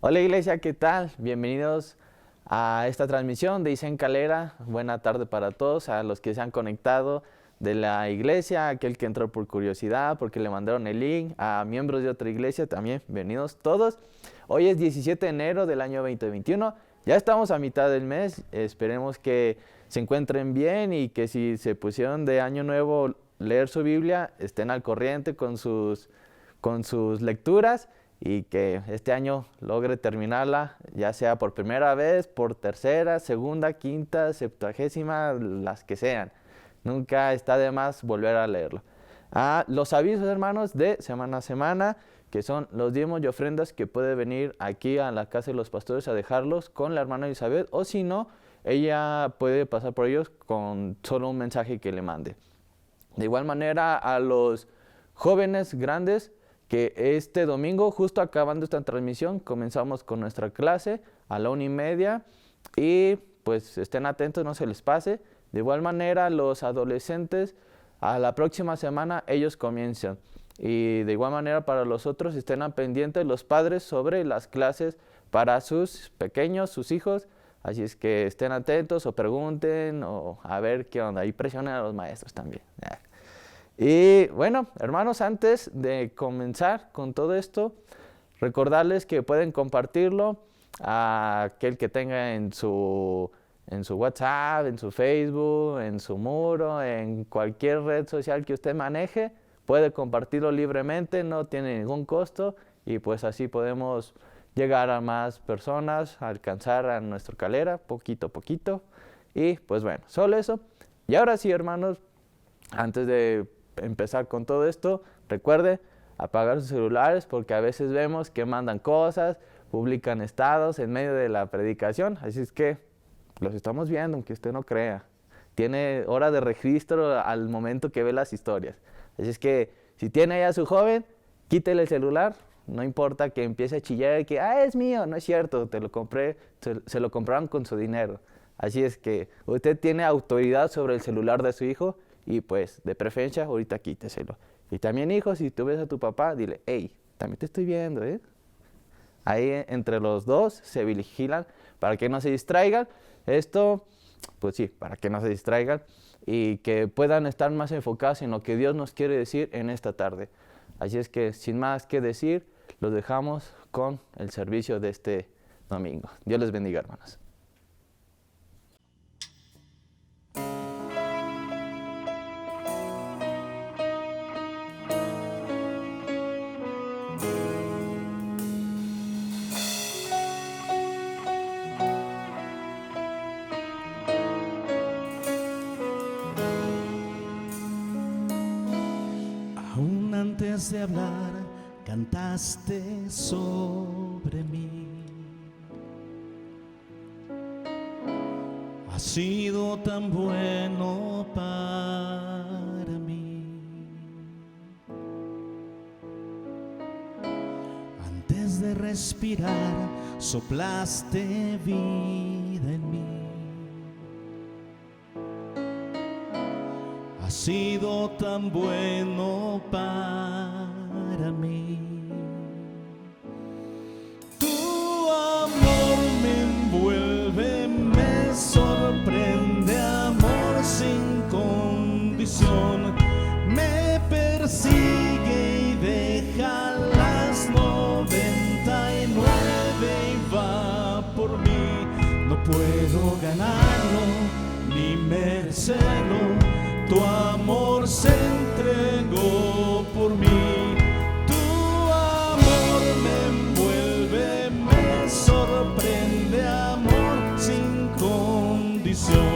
Hola iglesia, ¿qué tal? Bienvenidos a esta transmisión de Isen Calera. Buena tarde para todos, a los que se han conectado de la iglesia, aquel que entró por curiosidad, porque le mandaron el link, a miembros de otra iglesia también, bienvenidos todos. Hoy es 17 de enero del año 2021, ya estamos a mitad del mes, esperemos que se encuentren bien y que si se pusieron de año nuevo leer su Biblia, estén al corriente con sus lecturas y que este año logre terminarla, ya sea por primera vez, por tercera, segunda, quinta, septuagésima, las que sean. Nunca está de más volver a leerlo. Los avisos, hermanos, de semana a semana, que son los diezmos y ofrendas, que puede venir aquí a la casa de los pastores a dejarlos con la hermana Elizabeth, o si no, ella puede pasar por ellos con solo un mensaje que le mande. De igual manera, a los jóvenes grandes, que este domingo, justo acabando esta transmisión, comenzamos con nuestra clase a la 1:30 y pues estén atentos, no se les pase. De igual manera, los adolescentes, a la próxima semana ellos comienzan. Y de igual manera para los otros, estén pendientes los padres sobre las clases para sus pequeños, sus hijos. Así es que estén atentos o pregunten o a ver qué onda. Y presionen a los maestros también. Y bueno, hermanos, antes de comenzar con todo esto, recordarles que pueden compartirlo a aquel que tenga en su WhatsApp, en su Facebook, en su muro, en cualquier red social que usted maneje. Puede compartirlo libremente, no tiene ningún costo y pues así podemos llegar a más personas, alcanzar a nuestro Calera poquito a poquito. Y pues bueno, solo eso. Y ahora sí, hermanos, antes de empezar con todo esto, recuerde apagar sus celulares porque a veces vemos que mandan cosas, publican estados en medio de la predicación, así es que los estamos viendo aunque usted no crea. Tiene hora de registro al momento que ve las historias. Así es que si tiene ahí a su joven, quítele el celular, no importa que empiece a chillar y que es mío, no es cierto, te lo compré, se lo compraron con su dinero. Así es que usted tiene autoridad sobre el celular de su hijo. Y pues, de preferencia, ahorita quíteselo. Y también, hijos, si tú ves a tu papá, dile, hey, también te estoy viendo, ¿eh? Ahí entre los dos se vigilan para que no se distraigan. Esto, pues sí, para que no se distraigan y que puedan estar más enfocados en lo que Dios nos quiere decir en esta tarde. Así es que, sin más que decir, los dejamos con el servicio de este domingo. Dios les bendiga, hermanos. Antes de hablar, cantaste sobre mí. Has sido tan bueno para mí. Antes de respirar, soplaste vida en mí. Has sido tan bueno para mí. Tu amor me envuelve, me sorprende, amor sin condición. Me persigue y deja las 99 y va por mí. No puedo ganarlo ni merecerlo. Tu amor se entregó por mí. Tu amor me envuelve, me sorprende, amor sin condición.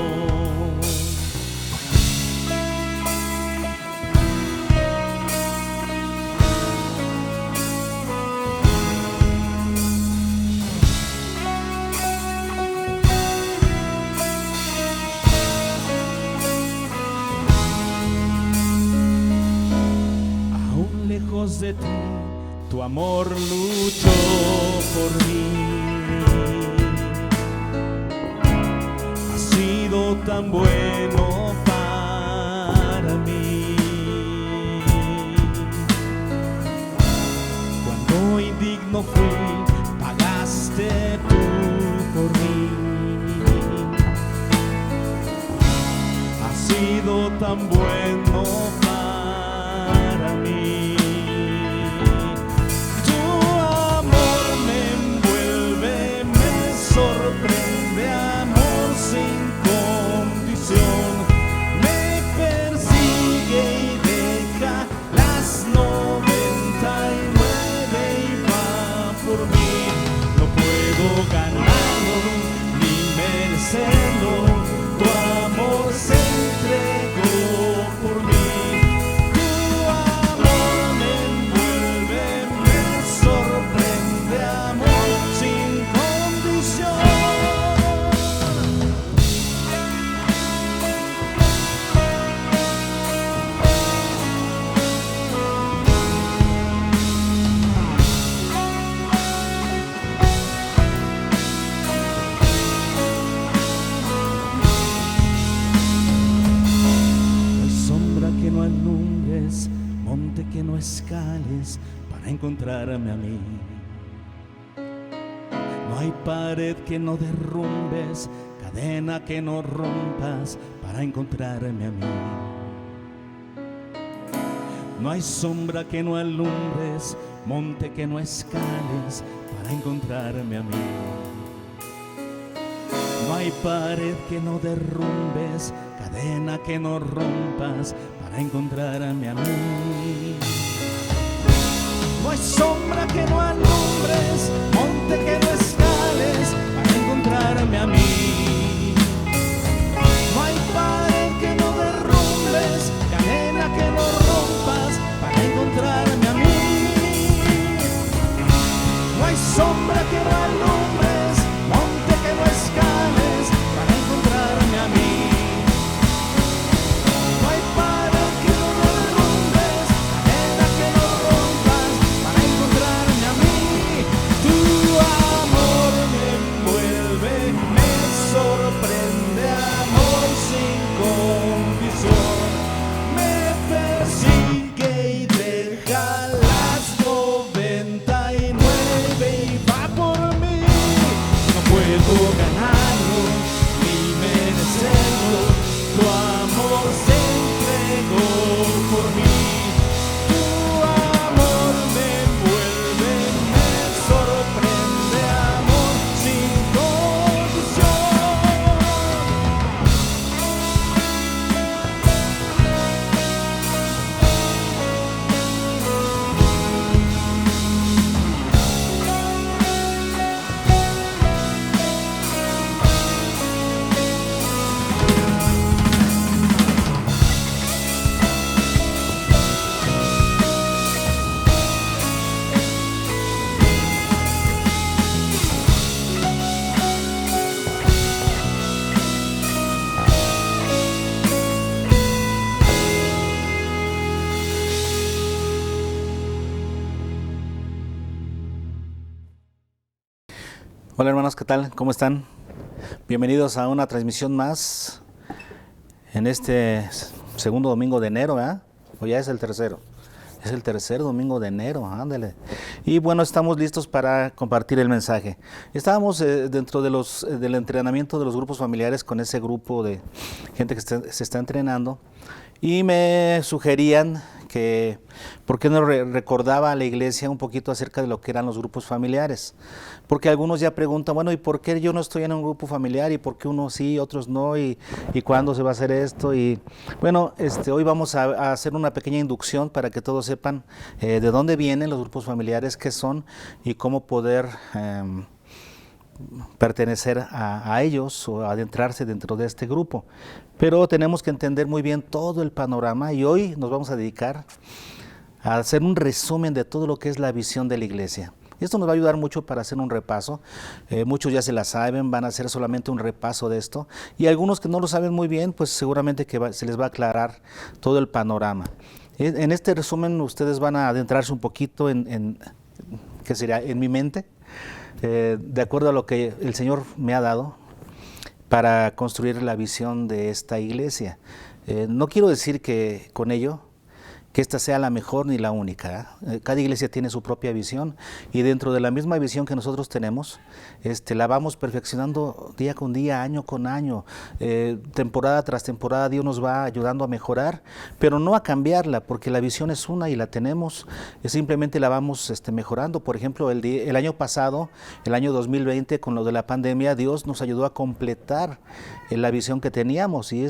De ti, tu amor luchó por mí. Has sido tan bueno para mí. Cuando indigno fui, pagaste tan bueno para mí. Tu amor me envuelve, me sorprende, amor sin condición. Me persigue y deja las 99 y va por mí. No puedo ganarlo ni merecerlo. Tu amor se entregó por mí. Tu amor me envuelve, me sorprende, amor sin condición. No hay sombra que no alumbres, monte que no escales para encontrarme a mí. No hay pared que no derrumbes, cadena que no rompas para encontrarme a mí. No hay sombra que no alumbres, monte que no escales para encontrarme a mí. No hay pared que no derrumbes, cadena que no rompas para encontrarme a mí. No hay sombra que no alumbres, monte que no escales para encontrarme a mí. No hay pared que no derrumbes, cadena que no rompas para encontrarme a mí. No hay sombra que no alumbres, monte que no escales para encontrarme a mí. No hay pared que no derrumbes, cadena que no rompas para encontrarme a mí. Tu amor me envuelve, me sorprende, amor sin condición. Me persigue y deja las 99 y va por mí. No puedo ganarlo ni merecerlo. Tu amor se entregó por mí. Tu amor me envuelve, me sorprende, amor sin condición. Hola hermanos, ¿qué tal? ¿Cómo están? Bienvenidos a una transmisión más en este segundo domingo de enero, ¿verdad? O ya es el tercero. Es el tercer domingo de enero, ándale. Y bueno, estamos listos para compartir el mensaje. Estábamos dentro de del entrenamiento de los grupos familiares con ese grupo de gente que se está entrenando y me sugerían que por qué no recordaba a la iglesia un poquito acerca de lo que eran los grupos familiares. Porque algunos ya preguntan, bueno, ¿y por qué yo no estoy en un grupo familiar? ¿Y por qué unos sí, otros no? ¿Y cuándo se va a hacer esto? Y bueno, hoy vamos a hacer una pequeña inducción para que todos sepan de dónde vienen los grupos familiares, qué son y cómo poder pertenecer a ellos o adentrarse dentro de este grupo. Pero tenemos que entender muy bien todo el panorama y hoy nos vamos a dedicar a hacer un resumen de todo lo que es la visión de la iglesia. Esto nos va a ayudar mucho para hacer un repaso. Muchos ya se la saben, van a hacer solamente un repaso de esto. Y algunos que no lo saben muy bien, pues seguramente que se les va a aclarar todo el panorama. En este resumen ustedes van a adentrarse un poquito ¿qué sería? En mi mente, de acuerdo a lo que el Señor me ha dado para construir la visión de esta iglesia. No quiero decir que con ello que esta sea la mejor ni la única. Cada iglesia tiene su propia visión y dentro de la misma visión que nosotros tenemos, la vamos perfeccionando día con día, año con año, temporada tras temporada. Dios nos va ayudando a mejorar, pero no a cambiarla, porque la visión es una y la tenemos, simplemente la vamos mejorando. Por ejemplo, el año pasado, el año 2020, con lo de la pandemia, Dios nos ayudó a completar la visión que teníamos, y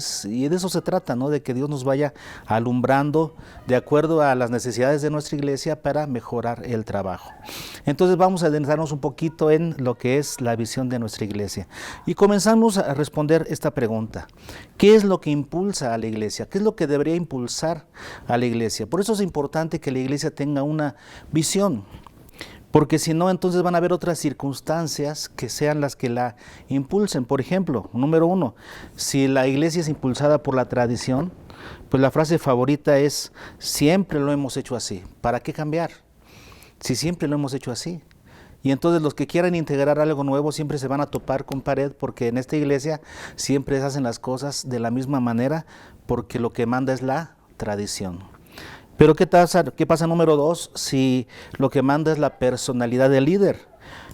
de eso se trata, ¿no? De que Dios nos vaya alumbrando de acuerdo a las necesidades de nuestra iglesia para mejorar el trabajo. Entonces vamos a adentrarnos un poquito en lo que es la visión de nuestra iglesia y comenzamos a responder esta pregunta: ¿qué es lo que impulsa a la iglesia? ¿Qué es lo que debería impulsar a la iglesia? Por eso es importante que la iglesia tenga una visión, porque si no, entonces van a haber otras circunstancias que sean las que la impulsen. Por ejemplo, número 1, si la iglesia es impulsada por la tradición, pues la frase favorita es: siempre lo hemos hecho así. ¿Para qué cambiar? Si siempre lo hemos hecho así. Y entonces los que quieran integrar algo nuevo siempre se van a topar con pared, porque en esta iglesia siempre se hacen las cosas de la misma manera, porque lo que manda es la tradición. Pero ¿qué pasa número 2 si lo que manda es la personalidad del líder?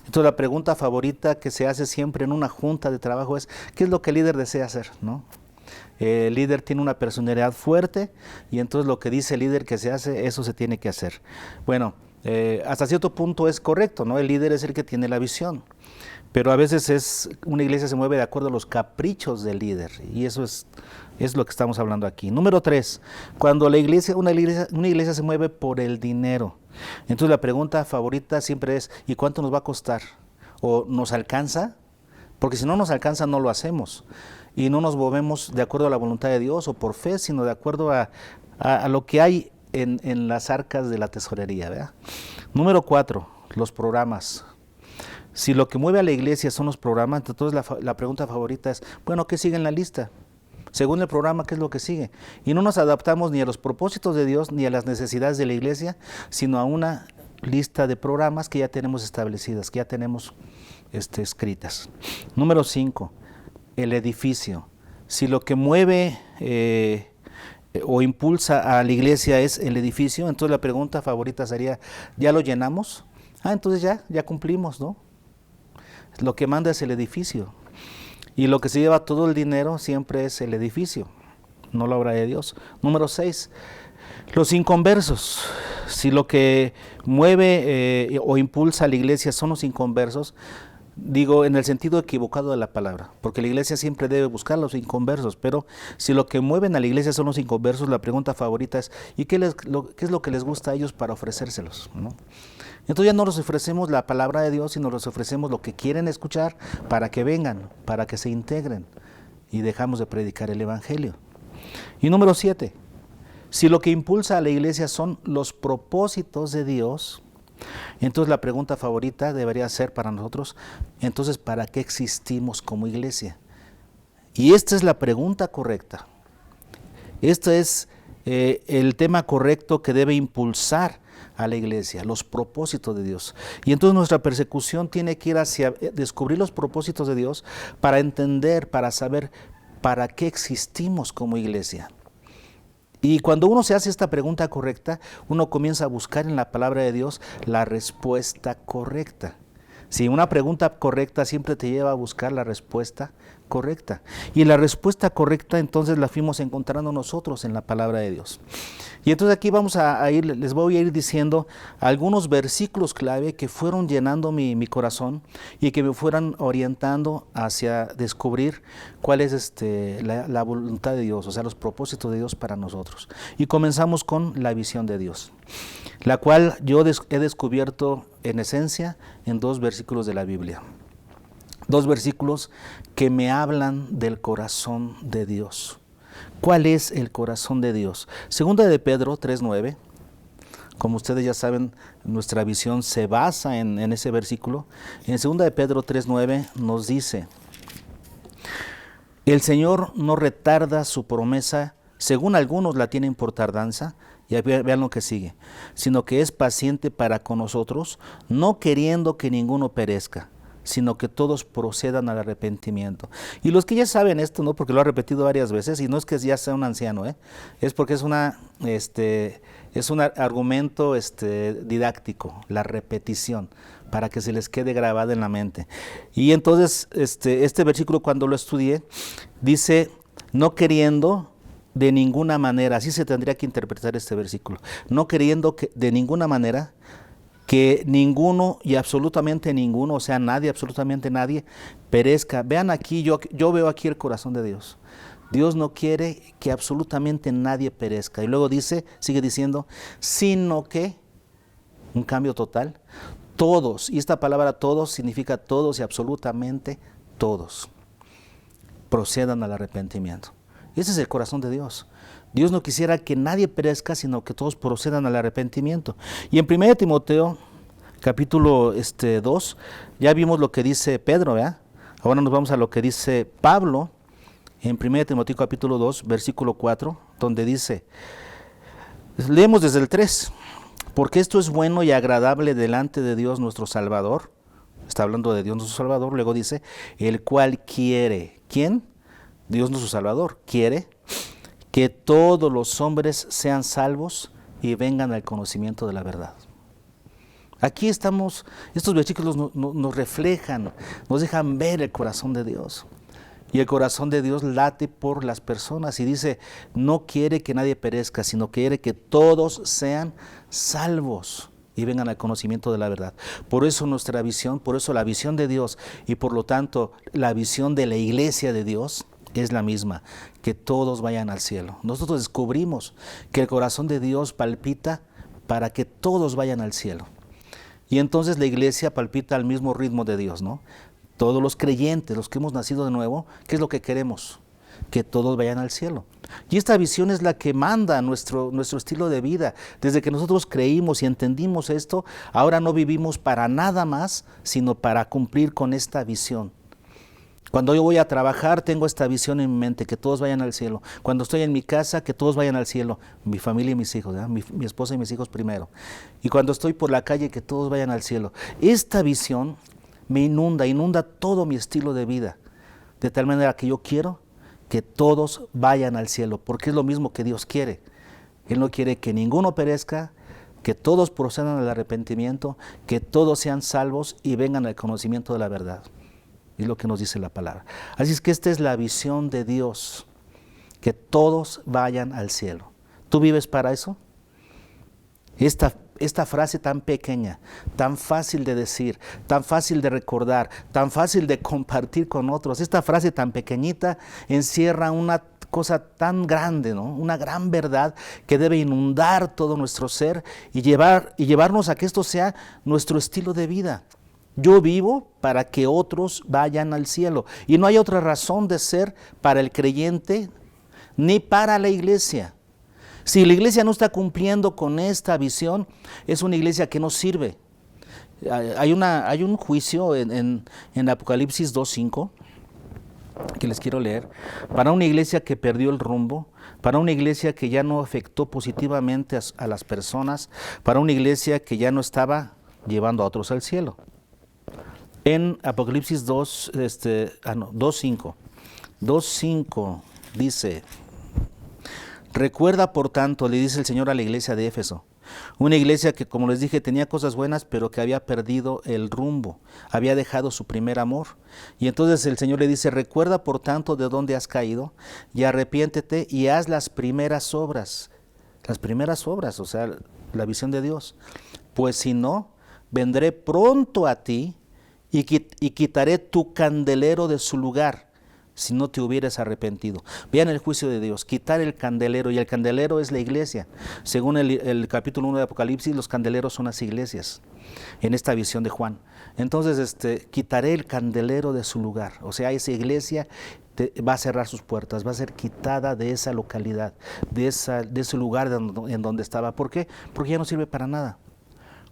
Entonces la pregunta favorita que se hace siempre en una junta de trabajo es: ¿qué es lo que el líder desea hacer? ¿No? El líder tiene una personalidad fuerte y entonces lo que dice el líder que se hace, eso se tiene que hacer. Bueno, hasta cierto punto es correcto, ¿no? El líder es el que tiene la visión, pero a veces una iglesia se mueve de acuerdo a los caprichos del líder, y eso es lo que estamos hablando aquí. Número 3, cuando una iglesia se mueve por el dinero. Entonces la pregunta favorita siempre es: ¿y cuánto nos va a costar? ¿O nos alcanza? Porque si no nos alcanza, no lo hacemos. Y no nos movemos de acuerdo a la voluntad de Dios o por fe, sino de acuerdo a lo que hay en las arcas de la tesorería, ¿verdad? Número 4, los programas. Si lo que mueve a la iglesia son los programas, entonces la pregunta favorita es: bueno, ¿qué sigue en la lista? Según el programa, ¿qué es lo que sigue? Y no nos adaptamos ni a los propósitos de Dios ni a las necesidades de la iglesia, sino a una lista de programas que ya tenemos establecidas, que ya tenemos escritas. Número 5, el edificio. Si lo que mueve o impulsa a la iglesia es el edificio, entonces la pregunta favorita sería: ¿ya lo llenamos? Entonces ya cumplimos, ¿no? Lo que manda es el edificio. Y lo que se lleva todo el dinero siempre es el edificio, no la obra de Dios. Número 6, los inconversos. Si lo que mueve o impulsa a la iglesia son los inconversos, digo en el sentido equivocado de la palabra, porque la iglesia siempre debe buscar a los inconversos, pero si lo que mueven a la iglesia son los inconversos, la pregunta favorita es: ¿y qué es lo que les gusta a ellos para ofrecérselos? ¿No? Entonces ya no les ofrecemos la palabra de Dios, sino les ofrecemos lo que quieren escuchar para que vengan, para que se integren, y dejamos de predicar el evangelio. Y número 7, si lo que impulsa a la iglesia son los propósitos de Dios, entonces la pregunta favorita debería ser para nosotros: entonces, ¿para qué existimos como iglesia? Y esta es la pregunta correcta. Este es el tema correcto que debe impulsar a la iglesia, los propósitos de Dios. Y entonces nuestra persecución tiene que ir hacia descubrir los propósitos de Dios para entender, para saber para qué existimos como iglesia. Y cuando uno se hace esta pregunta correcta, uno comienza a buscar en la palabra de Dios la respuesta correcta. Si una pregunta correcta siempre te lleva a buscar la respuesta correcta. Y la respuesta correcta entonces la fuimos encontrando nosotros en la palabra de Dios. Y entonces aquí les voy a ir diciendo algunos versículos clave que fueron llenando mi corazón y que me fueran orientando hacia descubrir cuál es la voluntad de Dios, o sea, los propósitos de Dios para nosotros. Y comenzamos con la visión de Dios, la cual yo he descubierto en esencia en 2 versículos de la Biblia. 2 versículos que me hablan del corazón de Dios. ¿Cuál es el corazón de Dios? Segunda de Pedro 3:9. Como ustedes ya saben, nuestra visión se basa en ese versículo. En segunda de Pedro 3:9 nos dice: el Señor no retarda su promesa, según algunos la tienen por tardanza. Y vean lo que sigue: sino que es paciente para con nosotros, no queriendo que ninguno perezca, sino que todos procedan al arrepentimiento. Y los que ya saben esto, ¿no? Porque lo ha repetido varias veces, y no es que ya sea un anciano, es porque es un argumento didáctico, la repetición, para que se les quede grabada en la mente. Y entonces este versículo, cuando lo estudié, dice, no queriendo de ninguna manera, así se tendría que interpretar este versículo, no queriendo que de ninguna manera que ninguno y absolutamente ninguno, o sea, nadie, absolutamente nadie, perezca. Vean aquí, yo veo aquí el corazón de Dios. Dios no quiere que absolutamente nadie perezca. Y luego sigue diciendo, sino que, un cambio total, todos, y esta palabra todos significa todos y absolutamente todos, procedan al arrepentimiento. Ese es el corazón de Dios. Dios no quisiera que nadie perezca, sino que todos procedan al arrepentimiento. Y en 1 Timoteo, capítulo 2, ya vimos lo que dice Pedro, ¿verdad? Ahora nos vamos a lo que dice Pablo, en 1 Timoteo capítulo 2, versículo 4, donde dice, leemos desde el 3, porque esto es bueno y agradable delante de Dios nuestro Salvador, está hablando de Dios nuestro Salvador, luego dice, el cual quiere, ¿quién? Dios nuestro Salvador, quiere que todos los hombres sean salvos y vengan al conocimiento de la verdad. Aquí estamos, estos versículos nos reflejan, nos dejan ver el corazón de Dios. Y el corazón de Dios late por las personas y dice, no quiere que nadie perezca, sino quiere que todos sean salvos y vengan al conocimiento de la verdad. Por eso nuestra visión, por eso la visión de Dios y por lo tanto la visión de la iglesia de Dios es la misma, que todos vayan al cielo. Nosotros descubrimos que el corazón de Dios palpita para que todos vayan al cielo. Y entonces la iglesia palpita al mismo ritmo de Dios, ¿no? Todos los creyentes, los que hemos nacido de nuevo, ¿qué es lo que queremos? Que todos vayan al cielo. Y esta visión es la que manda nuestro estilo de vida. Desde que nosotros creímos y entendimos esto, ahora no vivimos para nada más, sino para cumplir con esta visión. Cuando yo voy a trabajar, tengo esta visión en mi mente, que todos vayan al cielo. Cuando estoy en mi casa, que todos vayan al cielo. Mi familia y mis hijos, mi esposa y mis hijos primero. Y cuando estoy por la calle, que todos vayan al cielo. Esta visión me inunda todo mi estilo de vida. De tal manera que yo quiero que todos vayan al cielo, porque es lo mismo que Dios quiere. Él no quiere que ninguno perezca, que todos procedan al arrepentimiento, que todos sean salvos y vengan al conocimiento de la verdad. Es lo que nos dice la palabra. Así es que esta es la visión de Dios, que todos vayan al cielo. ¿Tú vives para eso? Esta frase tan pequeña, tan fácil de decir, tan fácil de recordar, tan fácil de compartir con otros, esta frase tan pequeñita encierra una cosa tan grande, ¿no? Una gran verdad que debe inundar todo nuestro ser y llevarnos a que esto sea nuestro estilo de vida. Yo vivo para que otros vayan al cielo. Y no hay otra razón de ser para el creyente ni para la iglesia. Si la iglesia no está cumpliendo con esta visión, es una iglesia que no sirve. Hay un juicio en Apocalipsis 2:5 que les quiero leer, para una iglesia que perdió el rumbo, para una iglesia que ya no afectó positivamente a las personas, para una iglesia que ya no estaba llevando a otros al cielo. En Apocalipsis 2:5 dice, recuerda por tanto, le dice el Señor a la iglesia de Éfeso, una iglesia que, como les dije, tenía cosas buenas, pero que había perdido el rumbo, había dejado su primer amor. Y entonces el Señor le dice, recuerda por tanto de dónde has caído, y arrepiéntete y haz las primeras obras, o sea, la visión de Dios. Pues si no, vendré pronto a ti, y quitaré tu candelero de su lugar, si no te hubieras arrepentido. Vean el juicio de Dios, quitar el candelero, y el candelero es la iglesia. Según el capítulo 1 de Apocalipsis, los candeleros son las iglesias, en esta visión de Juan. Entonces, quitaré el candelero de su lugar, o sea, esa iglesia va a cerrar sus puertas, va a ser quitada de esa localidad, de ese lugar en donde estaba. ¿Por qué? Porque ya no sirve para nada.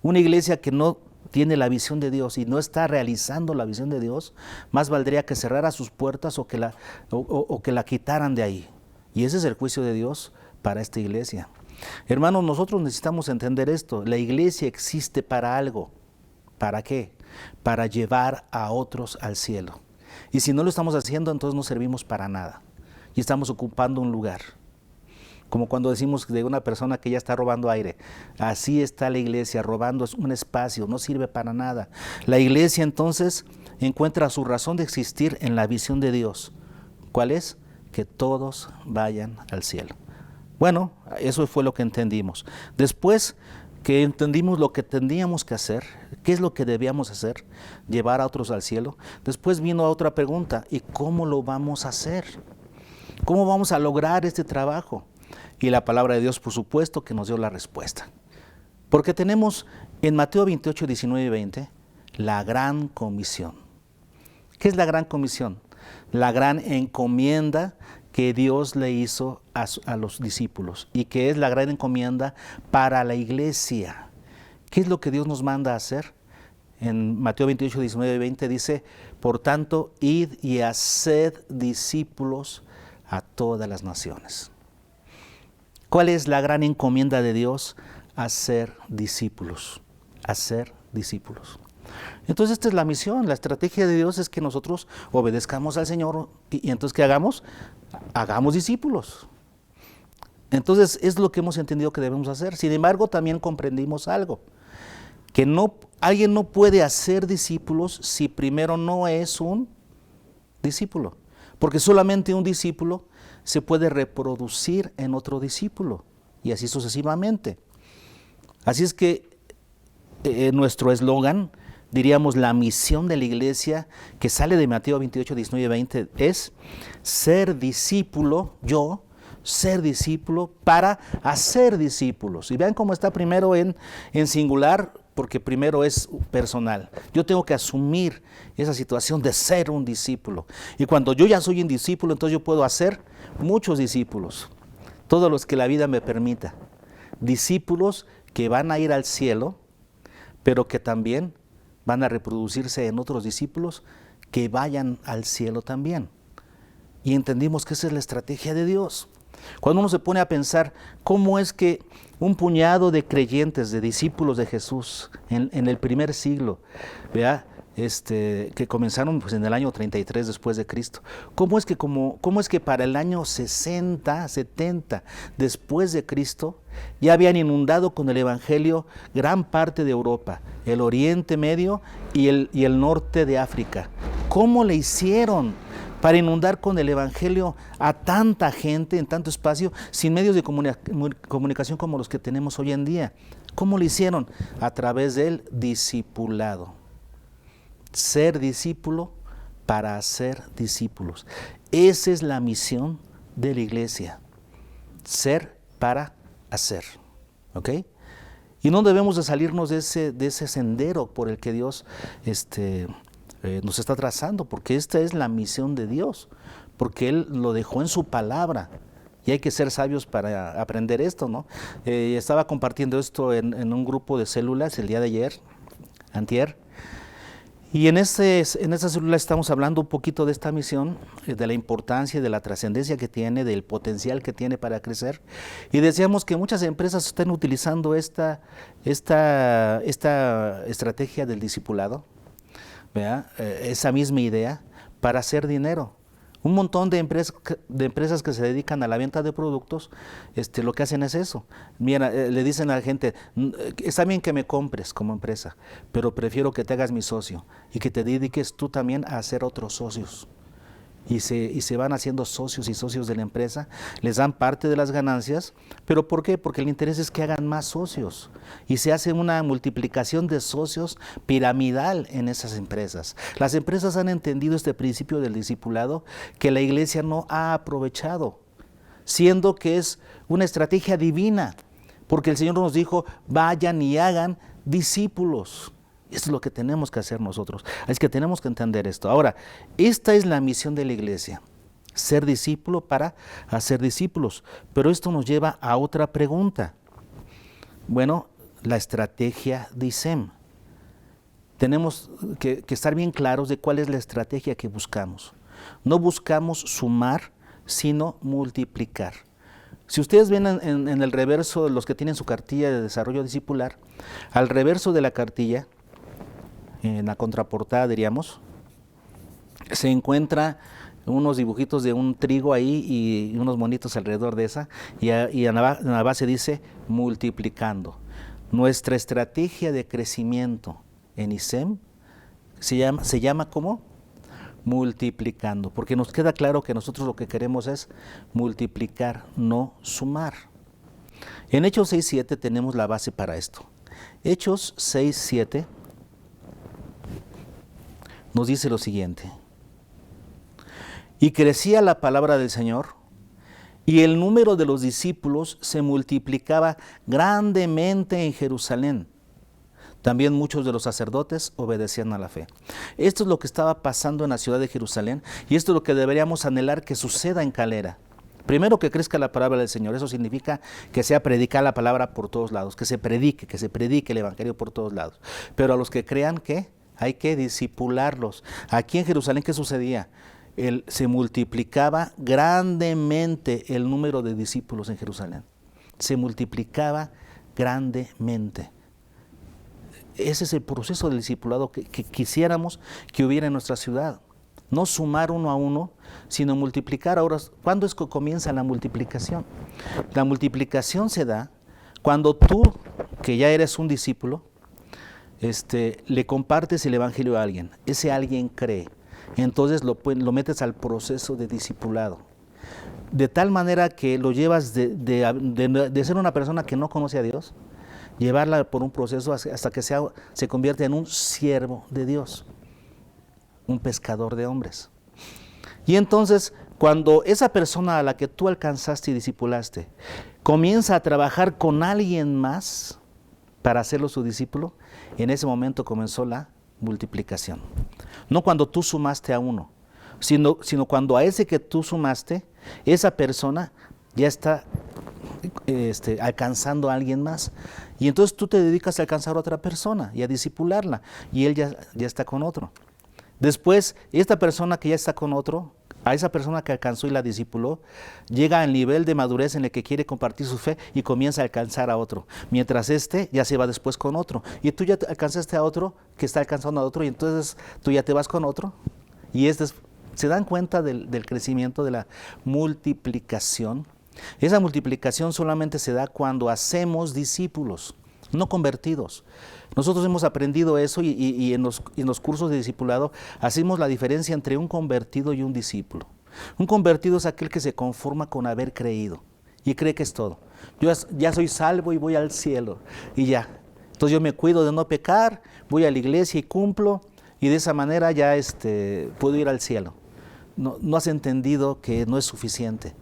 Una iglesia que no tiene la visión de Dios y no está realizando la visión de Dios, más valdría que cerrara sus puertas o que la quitaran de ahí. Y ese es el juicio de Dios para esta iglesia. Hermanos, nosotros necesitamos entender esto. La iglesia existe para algo. ¿Para qué? para llevar a otros al cielo. Y si no lo estamos haciendo, entonces no servimos para nada y estamos ocupando un lugar. Como cuando decimos de una persona que ya está robando aire. Así está la iglesia, robando un espacio, no sirve para nada. La iglesia entonces encuentra su razón de existir en la visión de Dios. ¿Cuál es? Que todos vayan al cielo. Bueno, eso fue lo que entendimos. Después que entendimos lo que teníamos que hacer, qué es lo que debíamos hacer, llevar a otros al cielo, después vino otra pregunta: ¿y cómo lo vamos a hacer? ¿Cómo vamos a lograr este trabajo? Y la palabra de Dios, por supuesto, que nos dio la respuesta. Porque tenemos en Mateo 28, 19 y 20, la gran comisión. ¿Qué es la gran comisión? La gran encomienda que Dios le hizo a los discípulos y que es la gran encomienda para la iglesia. ¿Qué es lo que Dios nos manda a hacer? En Mateo 28, 19 y 20 dice: por tanto, id y haced discípulos a todas las naciones. ¿Cuál es la gran encomienda de Dios? Hacer discípulos, hacer discípulos. Entonces esta es la misión, la estrategia de Dios es que nosotros obedezcamos al Señor y entonces ¿qué hagamos? Hagamos discípulos. Entonces es lo que hemos entendido que debemos hacer. Sin embargo, también comprendimos algo, que alguien no puede hacer discípulos si primero no es un discípulo, porque solamente un discípulo se puede reproducir en otro discípulo y así sucesivamente. Así es que nuestro eslogan, diríamos la misión de la iglesia, que sale de Mateo 28, 19 y 20, es ser discípulo, ser discípulo para hacer discípulos. Y vean cómo está primero en singular, porque primero es personal. Yo tengo que asumir esa situación de ser un discípulo. Y cuando yo ya soy un discípulo, entonces yo puedo hacer muchos discípulos, todos los que la vida me permita. Discípulos que van a ir al cielo, pero que también van a reproducirse en otros discípulos que vayan al cielo también. Y entendimos que esa es la estrategia de Dios. Cuando uno se pone a pensar cómo es que un puñado de creyentes, de discípulos de Jesús en el primer siglo, ¿verdad? Que comenzaron pues, en el año 33 después de Cristo. ¿Cómo es que para el año 60, 70 después de Cristo ya habían inundado con el Evangelio gran parte de Europa, el Oriente Medio y el norte de África? ¿Cómo le hicieron para inundar con el Evangelio a tanta gente en tanto espacio sin medios de comunicación como los que tenemos hoy en día? ¿Cómo lo hicieron? A través del discipulado. Ser discípulo para hacer discípulos. Esa es la misión de la iglesia. Ser para hacer. ¿Ok? Y no debemos de salirnos de ese sendero por el que Dios nos está trazando, porque esta es la misión de Dios, porque Él lo dejó en su palabra. Y hay que ser sabios para aprender esto, ¿no? Estaba compartiendo esto en un grupo de células el día de antier. Y en esta célula estamos hablando un poquito de esta misión, de la importancia, de la trascendencia que tiene, del potencial que tiene para crecer. Y decíamos que muchas empresas están utilizando esta estrategia del discipulado, ¿verdad? Esa misma idea para hacer dinero. Un montón de empresas que se dedican a la venta de productos, lo que hacen es eso. Mira, le dicen a la gente: está bien que me compres como empresa, pero prefiero que te hagas mi socio y que te dediques tú también a hacer otros socios. Y se van haciendo socios y socios de la empresa, les dan parte de las ganancias, pero ¿por qué? Porque el interés es que hagan más socios y se hace una multiplicación de socios piramidal en esas empresas. Las empresas han entendido este principio del discipulado que la iglesia no ha aprovechado, siendo que es una estrategia divina, porque el Señor nos dijo: vayan y hagan discípulos. Esto es lo que tenemos que hacer nosotros. Es que tenemos que entender esto. Ahora, esta es la misión de la iglesia: ser discípulo para hacer discípulos. Pero esto nos lleva a otra pregunta. Bueno, la estrategia de ISEM. Tenemos que estar bien claros de cuál es la estrategia que buscamos. No buscamos sumar, sino multiplicar. Si ustedes ven en el reverso, los que tienen su cartilla de desarrollo discipular, al reverso de la cartilla, en la contraportada diríamos, se encuentra unos dibujitos de un trigo ahí y unos monitos alrededor de esa, y en la base dice multiplicando. Nuestra estrategia de crecimiento en ISEM se llama ¿cómo? Multiplicando, porque nos queda claro que nosotros lo que queremos es multiplicar, no sumar. En Hechos 6:7 tenemos la base para esto. Hechos 6:7 nos dice lo siguiente: y crecía la palabra del Señor, y el número de los discípulos se multiplicaba grandemente en Jerusalén. También muchos de los sacerdotes obedecían a la fe. Esto es lo que estaba pasando en la ciudad de Jerusalén, y esto es lo que deberíamos anhelar que suceda en Calera. Primero, que crezca la palabra del Señor. Eso significa que sea predicada la palabra por todos lados, que se predique el evangelio por todos lados. Pero a los que crean, ¿qué? Hay que discipularlos. Aquí en Jerusalén, ¿qué sucedía? Se multiplicaba grandemente el número de discípulos en Jerusalén. Se multiplicaba grandemente. Ese es el proceso del discipulado que quisiéramos que hubiera en nuestra ciudad. No sumar uno a uno, sino multiplicar. Ahora, ¿cuándo es que comienza la multiplicación? La multiplicación se da cuando tú, que ya eres un discípulo, le compartes el evangelio a alguien. Ese alguien cree. Entonces lo metes al proceso de discipulado. De tal manera que lo llevas de ser una persona que no conoce a Dios, llevarla por un proceso hasta que se convierte en un siervo de Dios, un pescador de hombres. Y entonces, cuando esa persona a la que tú alcanzaste y discipulaste comienza a trabajar con alguien más para hacerlo su discípulo, en ese momento comenzó la multiplicación. No cuando tú sumaste a uno, sino cuando a ese que tú sumaste, esa persona ya está alcanzando a alguien más. Y entonces tú te dedicas a alcanzar a otra persona y a discipularla, y él ya está con otro. Después, esta persona que ya está con otro, a esa persona que alcanzó y la discipuló, llega al nivel de madurez en el que quiere compartir su fe y comienza a alcanzar a otro. Mientras ya se va después con otro. Y tú ya alcanzaste a otro que está alcanzando a otro, y entonces tú ya te vas con otro. Y se dan cuenta del crecimiento, de la multiplicación. Esa multiplicación solamente se da cuando hacemos discípulos, no convertidos. Nosotros hemos aprendido eso y en los cursos de discipulado hacemos la diferencia entre un convertido y un discípulo. Un convertido es aquel que se conforma con haber creído y cree que es todo. Yo ya soy salvo y voy al cielo y ya. Entonces yo me cuido de no pecar, voy a la iglesia y cumplo, y de esa manera ya puedo ir al cielo. No has entendido que no es suficiente,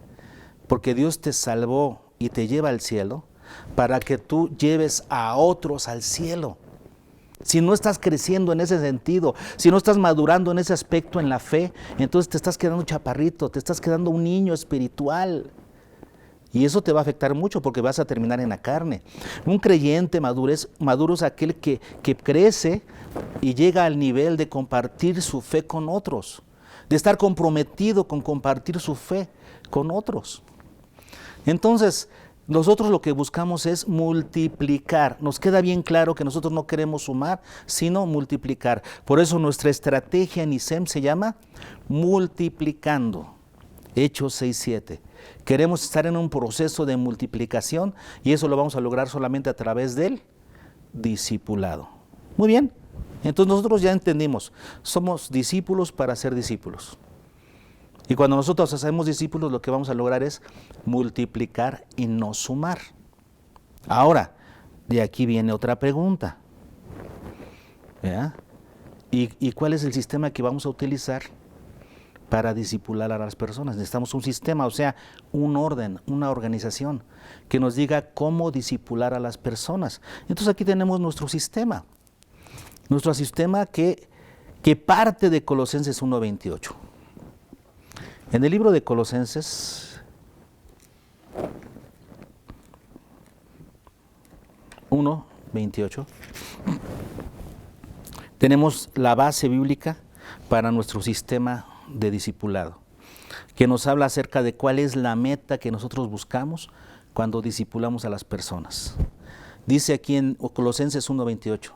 porque Dios te salvó y te lleva al cielo para que tú lleves a otros al cielo. Si no estás creciendo en ese sentido, si no estás madurando en ese aspecto en la fe, entonces te estás quedando chaparrito, te estás quedando un niño espiritual. Y eso te va a afectar mucho porque vas a terminar en la carne. Un creyente maduro es aquel que crece y llega al nivel de compartir su fe con otros, de estar comprometido con compartir su fe con otros. Entonces, nosotros lo que buscamos es multiplicar. Nos queda bien claro que nosotros no queremos sumar, sino multiplicar. Por eso nuestra estrategia en ISEM se llama multiplicando. Hechos 6:7. Queremos estar en un proceso de multiplicación, y eso lo vamos a lograr solamente a través del discipulado. Muy bien. Entonces nosotros ya entendimos, somos discípulos para ser discípulos. Y cuando nosotros hacemos discípulos, lo que vamos a lograr es multiplicar y no sumar. Ahora, de aquí viene otra pregunta. ¿Verdad? ¿Y cuál es el sistema que vamos a utilizar para discipular a las personas? Necesitamos un sistema, o sea, un orden, una organización que nos diga cómo discipular a las personas. Entonces aquí tenemos nuestro sistema. Nuestro sistema que parte de Colosenses 1:28. En el libro de Colosenses 1:28 tenemos la base bíblica para nuestro sistema de discipulado, que nos habla acerca de cuál es la meta que nosotros buscamos cuando discipulamos a las personas. Dice aquí en Colosenses 1:28: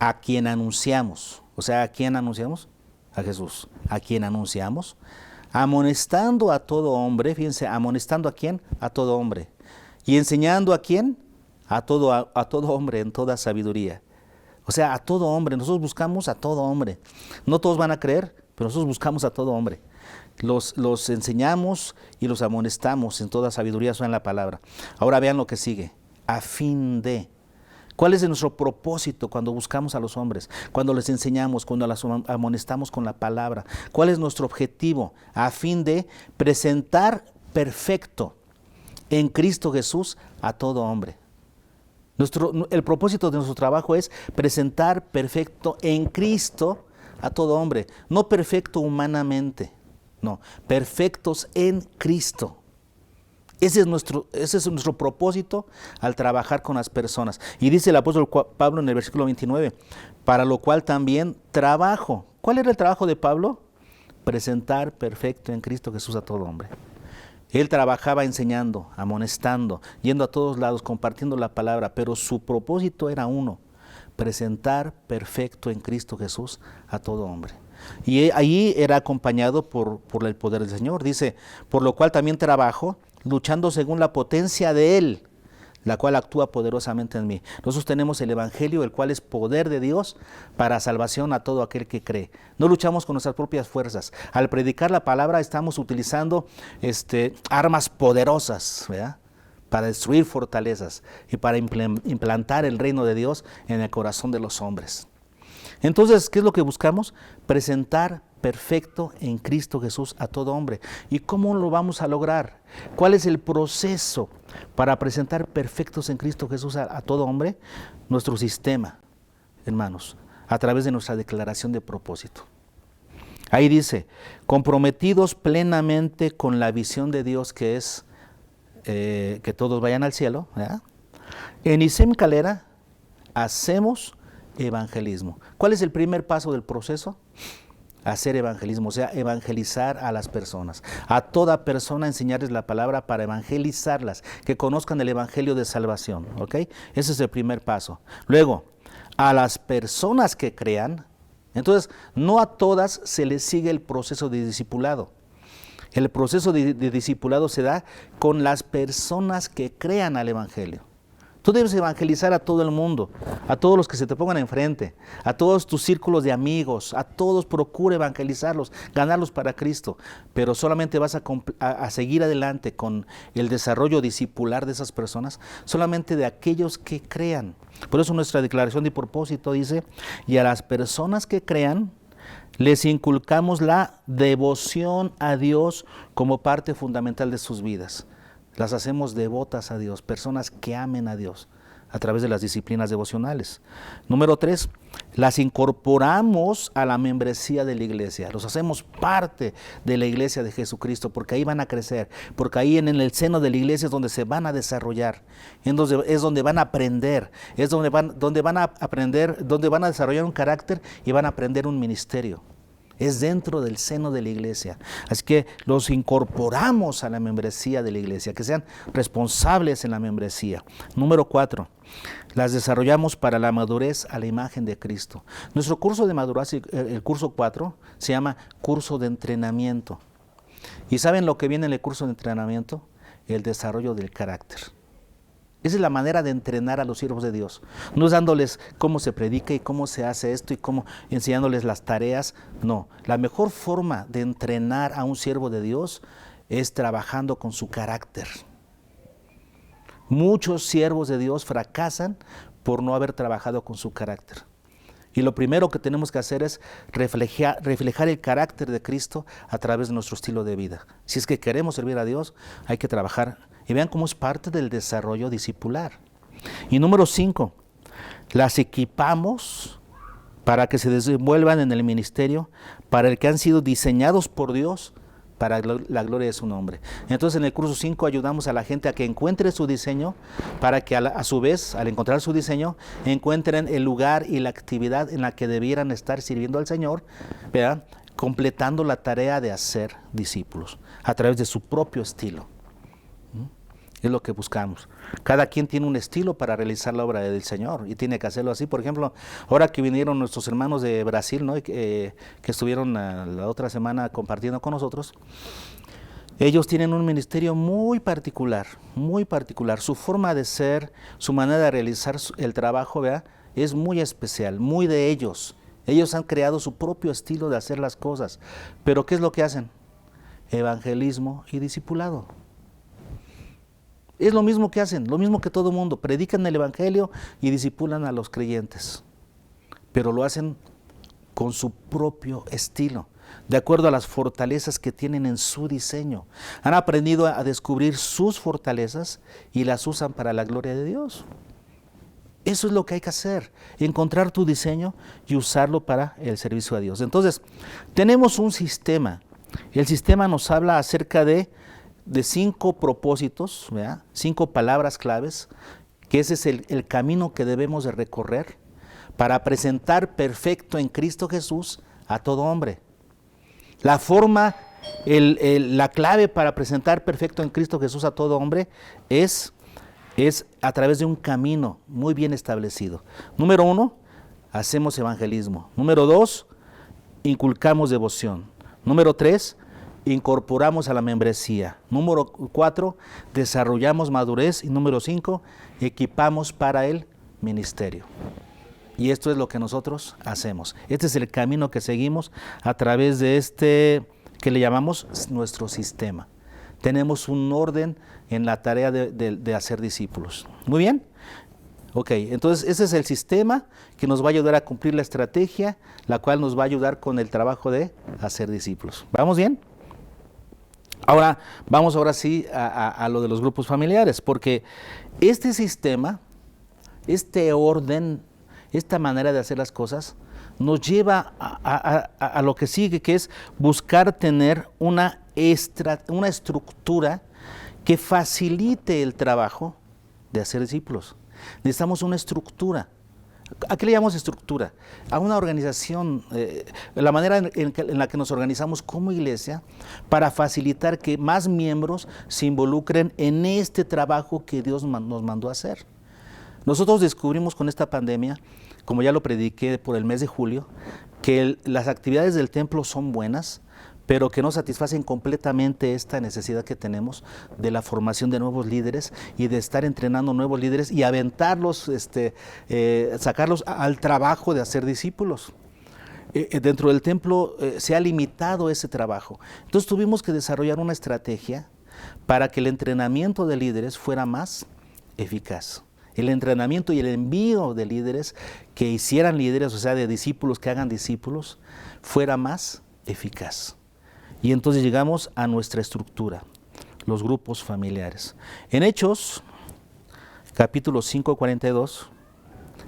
a quien anunciamos. O sea, ¿a quién anunciamos? A Jesús. A quien anunciamos. Amonestando a todo hombre. Fíjense, amonestando a quién? A todo hombre. Y enseñando a quién? A todo hombre en toda sabiduría. O sea, a todo hombre. Nosotros buscamos a todo hombre. No todos van a creer, pero nosotros buscamos a todo hombre. Los enseñamos y los amonestamos en toda sabiduría, suena la palabra. Ahora vean lo que sigue. A fin de. ¿Cuál es nuestro propósito cuando buscamos a los hombres? Cuando les enseñamos, cuando los amonestamos con la palabra. ¿Cuál es nuestro objetivo? A fin de presentar perfecto en Cristo Jesús a todo hombre. El propósito de nuestro trabajo es presentar perfecto en Cristo a todo hombre. No perfecto humanamente, no, perfectos en Cristo. Ese es nuestro propósito al trabajar con las personas. Y dice el apóstol Pablo en el versículo 29, para lo cual también trabajo. ¿Cuál era el trabajo de Pablo? Presentar perfecto en Cristo Jesús a todo hombre. Él trabajaba enseñando, amonestando, yendo a todos lados, compartiendo la palabra, pero su propósito era uno, presentar perfecto en Cristo Jesús a todo hombre. Y ahí era acompañado por el poder del Señor. Dice, por lo cual también trabajo, luchando según la potencia de Él, la cual actúa poderosamente en mí. Nosotros tenemos el Evangelio, el cual es poder de Dios para salvación a todo aquel que cree. No luchamos con nuestras propias fuerzas. Al predicar la palabra estamos utilizando armas poderosas, ¿verdad?, para destruir fortalezas y para implantar el reino de Dios en el corazón de los hombres. Entonces, ¿qué es lo que buscamos? Presentar perfecto en Cristo Jesús a todo hombre. ¿Y cómo lo vamos a lograr? ¿Cuál es el proceso para presentar perfectos en Cristo Jesús a todo hombre? Nuestro sistema, hermanos, a través de nuestra declaración de propósito. Ahí dice, comprometidos plenamente con la visión de Dios que es que todos vayan al cielo, ¿verdad? En ISEM Calera hacemos evangelismo. ¿Cuál es el primer paso del proceso? Hacer evangelismo, o sea, evangelizar a las personas. A toda persona enseñarles la palabra para evangelizarlas, que conozcan el evangelio de salvación, ¿ok? Ese es el primer paso. Luego, a las personas que crean, entonces, no a todas se les sigue el proceso de discipulado. El proceso de discipulado se da con las personas que crean al evangelio. Tú debes evangelizar a todo el mundo, a todos los que se te pongan enfrente, a todos tus círculos de amigos, a todos procura evangelizarlos, ganarlos para Cristo, pero solamente vas a seguir adelante con el desarrollo discipular de esas personas, solamente de aquellos que crean. Por eso nuestra declaración de propósito dice, y a las personas que crean, les inculcamos la devoción a Dios como parte fundamental de sus vidas. Las hacemos devotas a Dios, personas que amen a Dios a través de las disciplinas devocionales. Número 3, las incorporamos a la membresía de la iglesia. Los hacemos parte de la iglesia de Jesucristo porque ahí van a crecer, porque ahí en el seno de la iglesia es donde se van a desarrollar, es donde van a aprender, es donde van a aprender, donde van a desarrollar un carácter y van a aprender un ministerio. Es dentro del seno de la iglesia. Así que los incorporamos a la membresía de la iglesia, que sean responsables en la membresía. Número 4, las desarrollamos para la madurez a la imagen de Cristo. Nuestro curso de madurez, el curso 4, se llama curso de entrenamiento. ¿Y saben lo que viene en el curso de entrenamiento? El desarrollo del carácter. Esa es la manera de entrenar a los siervos de Dios. No es dándoles cómo se predica y cómo se hace esto y cómo enseñándoles las tareas. No, la mejor forma de entrenar a un siervo de Dios es trabajando con su carácter. Muchos siervos de Dios fracasan por no haber trabajado con su carácter. Y lo primero que tenemos que hacer es reflejar el carácter de Cristo a través de nuestro estilo de vida. Si es que queremos servir a Dios, hay que trabajar. Y vean cómo es parte del desarrollo discipular. Y número 5, las equipamos para que se desenvuelvan en el ministerio para el que han sido diseñados por Dios para la gloria de su nombre. Entonces en el curso 5 ayudamos a la gente a que encuentre su diseño para que a su vez, al encontrar su diseño, encuentren el lugar y la actividad en la que debieran estar sirviendo al Señor, ¿verdad?, completando la tarea de hacer discípulos a través de su propio estilo. Es lo que buscamos. Cada quien tiene un estilo para realizar la obra del Señor y tiene que hacerlo así. Por ejemplo, ahora que vinieron nuestros hermanos de Brasil, ¿no? que estuvieron la otra semana compartiendo con nosotros, ellos tienen un ministerio muy particular, muy particular. Su forma de ser, su manera de realizar el trabajo, ¿verdad?, es muy especial, muy de ellos. Ellos han creado su propio estilo de hacer las cosas. Pero ¿qué es lo que hacen? Evangelismo y discipulado. Es lo mismo que hacen, lo mismo que todo el mundo. Predican el evangelio y discipulan a los creyentes. Pero lo hacen con su propio estilo, de acuerdo a las fortalezas que tienen en su diseño. Han aprendido a descubrir sus fortalezas y las usan para la gloria de Dios. Eso es lo que hay que hacer, encontrar tu diseño y usarlo para el servicio a Dios. Entonces, tenemos un sistema. El sistema nos habla acerca de 5 propósitos, ¿verdad?, 5 palabras claves, que ese es el camino que debemos de recorrer para presentar perfecto en Cristo Jesús a todo hombre. La forma, la clave para presentar perfecto en Cristo Jesús a todo hombre es a través de un camino muy bien establecido. Número 1, hacemos evangelismo. Número 2, inculcamos devoción. Número 3, incorporamos a la membresía. Número 4, desarrollamos madurez. Y número 5, equipamos para el ministerio. Y esto es lo que nosotros hacemos. Este es el camino que seguimos a través de este que le llamamos nuestro sistema. Tenemos un orden en la tarea de hacer discípulos. Muy bien. Ok, entonces ese es el sistema que nos va a ayudar a cumplir la estrategia, la cual nos va a ayudar con el trabajo de hacer discípulos. ¿Vamos bien? Vamos ahora sí a lo de los grupos familiares, porque este sistema, este orden, esta manera de hacer las cosas, nos lleva a lo que sigue, que es buscar tener una estructura que facilite el trabajo de hacer discípulos. Necesitamos una estructura. ¿A qué le llamamos estructura? A una organización, la manera en la que nos organizamos como iglesia para facilitar que más miembros se involucren en este trabajo que Dios nos mandó a hacer. Nosotros descubrimos con esta pandemia, como ya lo prediqué por el mes de julio, que las actividades del templo son buenas, pero que no satisfacen completamente esta necesidad que tenemos de la formación de nuevos líderes y de estar entrenando nuevos líderes y aventarlos, sacarlos al trabajo de hacer discípulos. Dentro del templo se ha limitado ese trabajo. Entonces tuvimos que desarrollar una estrategia para que el entrenamiento de líderes fuera más eficaz. El entrenamiento y el envío de líderes que hicieran líderes, o sea, de discípulos que hagan discípulos, fuera más eficaz. Y entonces llegamos a nuestra estructura, los grupos familiares. En Hechos, capítulo 5, 42,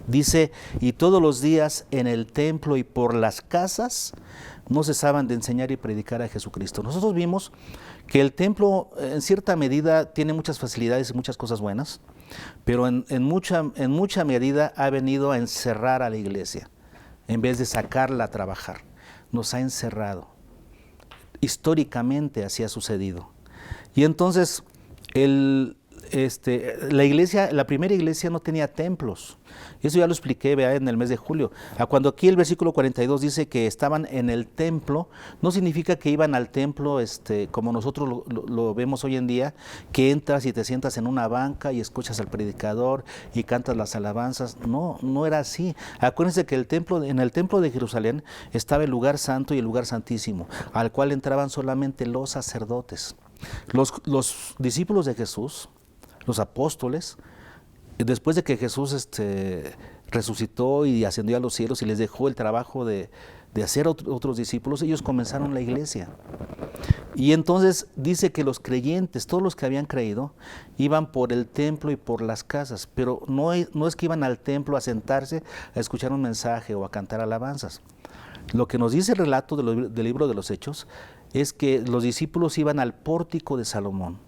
dice, y todos los días en el templo y por las casas no cesaban de enseñar y predicar a Jesucristo. Nosotros vimos que el templo en cierta medida tiene muchas facilidades y muchas cosas buenas, pero en mucha medida ha venido a encerrar a la iglesia, en vez de sacarla a trabajar. Nos ha encerrado. Históricamente así ha sucedido. Y entonces la primera iglesia no tenía templos. Eso ya lo expliqué, vea, en el mes de julio. Cuando aquí el versículo 42 dice que estaban en el templo, no significa que iban al templo como nosotros lo vemos hoy en día, que entras y te sientas en una banca y escuchas al predicador y cantas las alabanzas. No era así. Acuérdense que en el templo de Jerusalén estaba el lugar santo y el lugar santísimo, al cual entraban solamente los sacerdotes. Los discípulos de Jesús, los apóstoles, después de que Jesús resucitó y ascendió a los cielos y les dejó el trabajo de hacer otros discípulos, ellos comenzaron la iglesia. Y entonces dice que los creyentes, todos los que habían creído, iban por el templo y por las casas, pero no es que iban al templo a sentarse a escuchar un mensaje o a cantar alabanzas. Lo que nos dice el relato del libro de los Hechos es que los discípulos iban al pórtico de Salomón.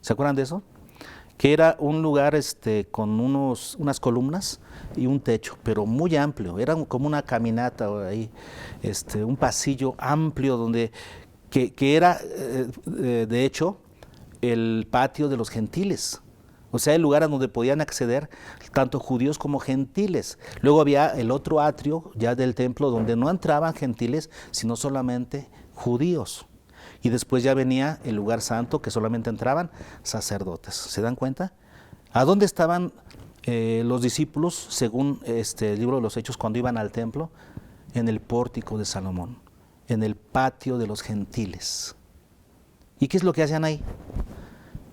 ¿Se acuerdan de eso? Que era un lugar con unas columnas y un techo, pero muy amplio. Era como una caminata ahí, un pasillo amplio que era, de hecho, el patio de los gentiles. O sea, el lugar a donde podían acceder tanto judíos como gentiles. Luego había el otro atrio ya del templo donde no entraban gentiles, sino solamente judíos. Y después ya venía el lugar santo que solamente entraban sacerdotes. ¿Se dan cuenta? ¿A dónde estaban los discípulos, según el libro de los Hechos, cuando iban al templo? En el pórtico de Salomón, en el patio de los gentiles. ¿Y qué es lo que hacían ahí?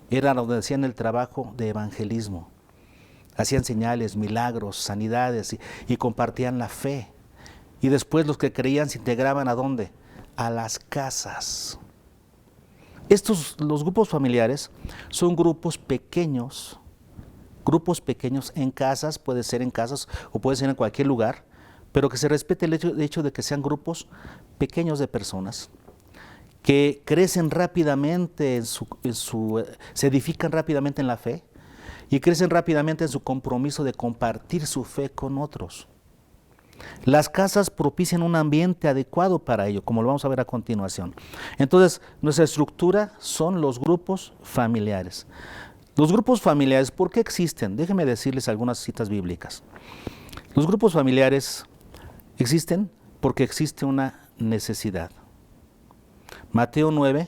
Era donde hacían el trabajo de evangelismo. Hacían señales, milagros, sanidades y compartían la fe. Y después los que creían se integraban ¿a dónde? A las casas. Los grupos familiares son grupos pequeños en casas, puede ser en casas o puede ser en cualquier lugar, pero que se respete el hecho de que sean grupos pequeños de personas que crecen rápidamente se edifican rápidamente en la fe y crecen rápidamente en su compromiso de compartir su fe con otros. Las casas propician un ambiente adecuado para ello, como lo vamos a ver a continuación. Entonces, nuestra estructura son los grupos familiares. Los grupos familiares, ¿por qué existen? Déjenme decirles algunas citas bíblicas. Los grupos familiares existen porque existe una necesidad. Mateo 9,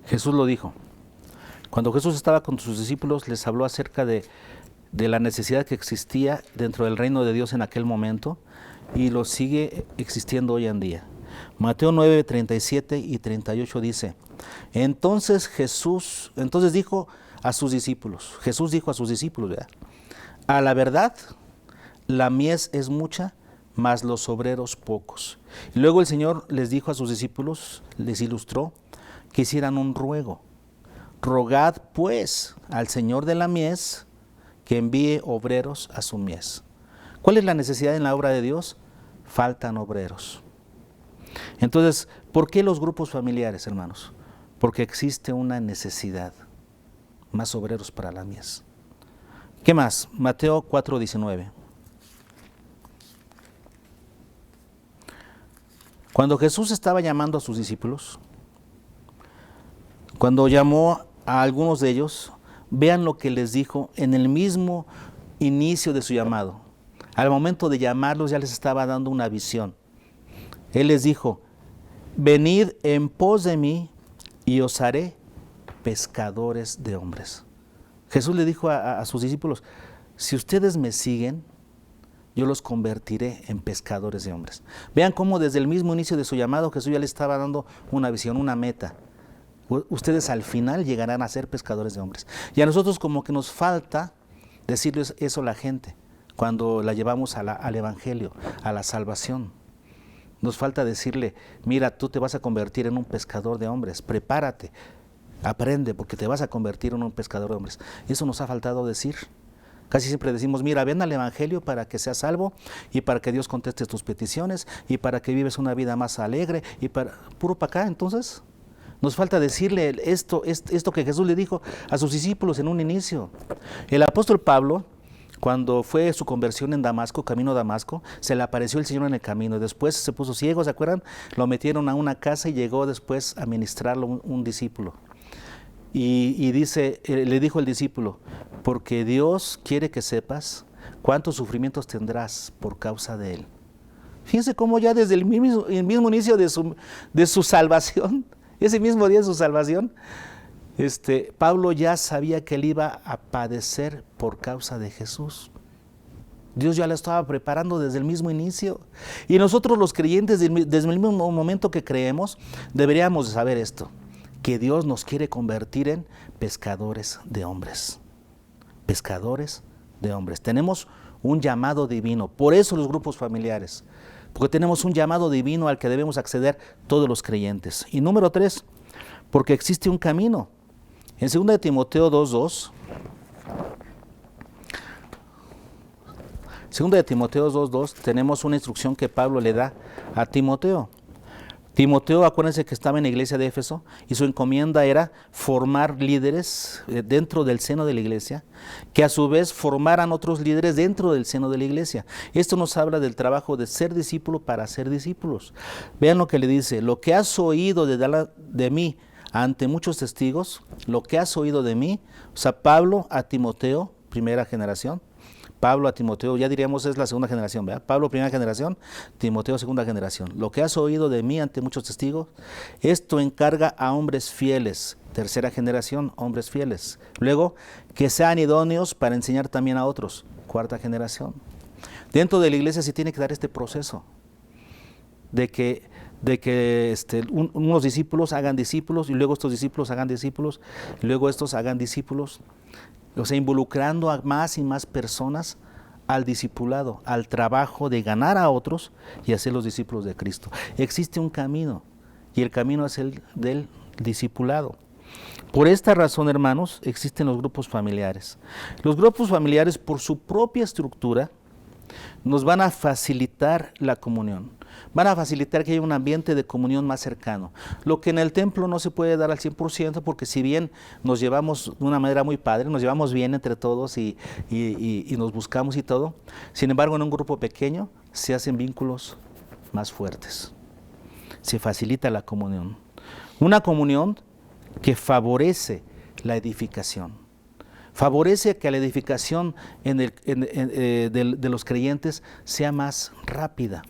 Jesús lo dijo. Cuando Jesús estaba con sus discípulos, les habló acerca de la necesidad que existía dentro del reino de Dios en aquel momento y lo sigue existiendo hoy en día. Mateo 9, 37 y 38 dice, entonces dijo a sus discípulos, Jesús dijo a sus discípulos, ¿verdad? A la verdad, la mies es mucha, mas los obreros pocos. Y luego el Señor les dijo a sus discípulos, les ilustró, que hicieran un ruego. Rogad pues al Señor de la mies que envíe obreros a su mies. ¿Cuál es la necesidad en la obra de Dios? Faltan obreros. Entonces, ¿por qué los grupos familiares, hermanos? Porque existe una necesidad, más obreros para la mies. ¿Qué más? Mateo 4:19. Cuando Jesús estaba llamando a sus discípulos, cuando llamó a algunos de ellos, vean lo que les dijo en el mismo inicio de su llamado. Al momento de llamarlos ya les estaba dando una visión. Él les dijo, venid en pos de mí y os haré pescadores de hombres. Jesús le dijo a sus discípulos, si ustedes me siguen, yo los convertiré en pescadores de hombres. Vean cómo desde el mismo inicio de su llamado Jesús ya les estaba dando una visión, una meta. Ustedes al final llegarán a ser pescadores de hombres. Y a nosotros como que nos falta decirles eso a la gente cuando la llevamos al Evangelio, a la salvación. Nos falta decirle, mira, tú te vas a convertir en un pescador de hombres, prepárate, aprende porque te vas a convertir en un pescador de hombres. Eso nos ha faltado decir. Casi siempre decimos, mira, ven al Evangelio para que seas salvo y para que Dios conteste tus peticiones y para que vives una vida más alegre y puro para acá. Entonces, nos falta decirle esto que Jesús le dijo a sus discípulos en un inicio. El apóstol Pablo, cuando fue su conversión en Damasco, camino a Damasco, se le apareció el Señor en el camino. Después se puso ciego, ¿se acuerdan? Lo metieron a una casa y llegó después a ministrarlo un discípulo. Y dice, le dijo el discípulo, porque Dios quiere que sepas cuántos sufrimientos tendrás por causa de Él. Fíjense cómo ya desde el mismo inicio de su salvación, ese mismo día de su salvación, Pablo ya sabía que él iba a padecer por causa de Jesús. Dios ya lo estaba preparando desde el mismo inicio. Y nosotros los creyentes, desde el mismo momento que creemos, deberíamos saber esto, que Dios nos quiere convertir en pescadores de hombres. Pescadores de hombres. Tenemos un llamado divino, por eso los grupos familiares, porque tenemos un llamado divino al que debemos acceder todos los creyentes. Y número 3, porque existe un camino. En 2 Timoteo 2:2, 2 Timoteo 2:2 tenemos una instrucción que Pablo le da a Timoteo. Timoteo, acuérdense que estaba en la iglesia de Éfeso y su encomienda era formar líderes dentro del seno de la iglesia, que a su vez formaran otros líderes dentro del seno de la iglesia. Esto nos habla del trabajo de ser discípulo para ser discípulos. Vean lo que le dice: lo que has oído de mí ante muchos testigos, lo que has oído de mí. O sea, Pablo a Timoteo, primera generación. Pablo a Timoteo, ya diríamos es la segunda generación, ¿verdad? Pablo primera generación, Timoteo segunda generación. Lo que has oído de mí ante muchos testigos, esto encarga a hombres fieles, tercera generación, hombres fieles. Luego, que sean idóneos para enseñar también a otros, cuarta generación. Dentro de la iglesia se tiene que dar este proceso de que unos discípulos hagan discípulos y luego estos discípulos hagan discípulos y luego estos hagan discípulos. O sea, involucrando a más y más personas al discipulado, al trabajo de ganar a otros y hacer los discípulos de Cristo. Existe un camino y el camino es el del discipulado. Por esta razón, hermanos, existen los grupos familiares. Los grupos familiares, por su propia estructura, nos van a facilitar la comunión. Van a facilitar que haya un ambiente de comunión más cercano. Lo que en el templo no se puede dar al 100%, porque si bien nos llevamos de una manera muy padre, nos llevamos bien entre todos y nos buscamos y todo, sin embargo en un grupo pequeño se hacen vínculos más fuertes. Se facilita la comunión. Una comunión que favorece la edificación. Favorece que la edificación de los creyentes sea más rápida.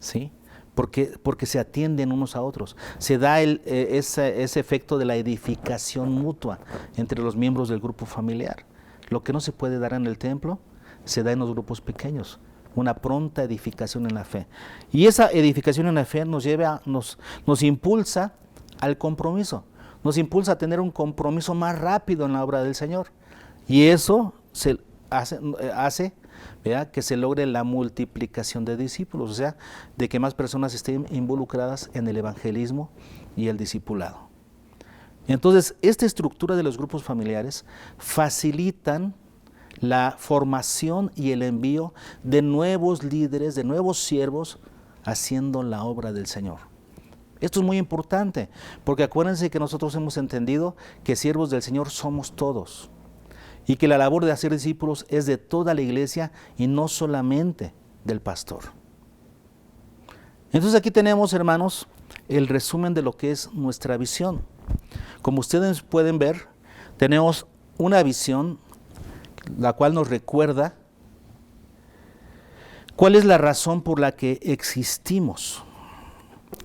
¿Sí? Porque se atienden unos a otros. Se da ese efecto de la edificación mutua entre los miembros del grupo familiar. Lo que no se puede dar en el templo, se da en los grupos pequeños. Una pronta edificación en la fe. Y esa edificación en la fe nos impulsa al compromiso. Nos impulsa a tener un compromiso más rápido en la obra del Señor. Y eso hace ¿verdad? Que se logre la multiplicación de discípulos, o sea, de que más personas estén involucradas en el evangelismo y el discipulado. Entonces, esta estructura de los grupos familiares facilitan la formación y el envío de nuevos líderes, de nuevos siervos, haciendo la obra del Señor. Esto es muy importante, porque acuérdense que nosotros hemos entendido que siervos del Señor somos todos. Y que la labor de hacer discípulos es de toda la iglesia y no solamente del pastor. Entonces aquí tenemos, hermanos, el resumen de lo que es nuestra visión. Como ustedes pueden ver, tenemos una visión la cual nos recuerda cuál es la razón por la que existimos.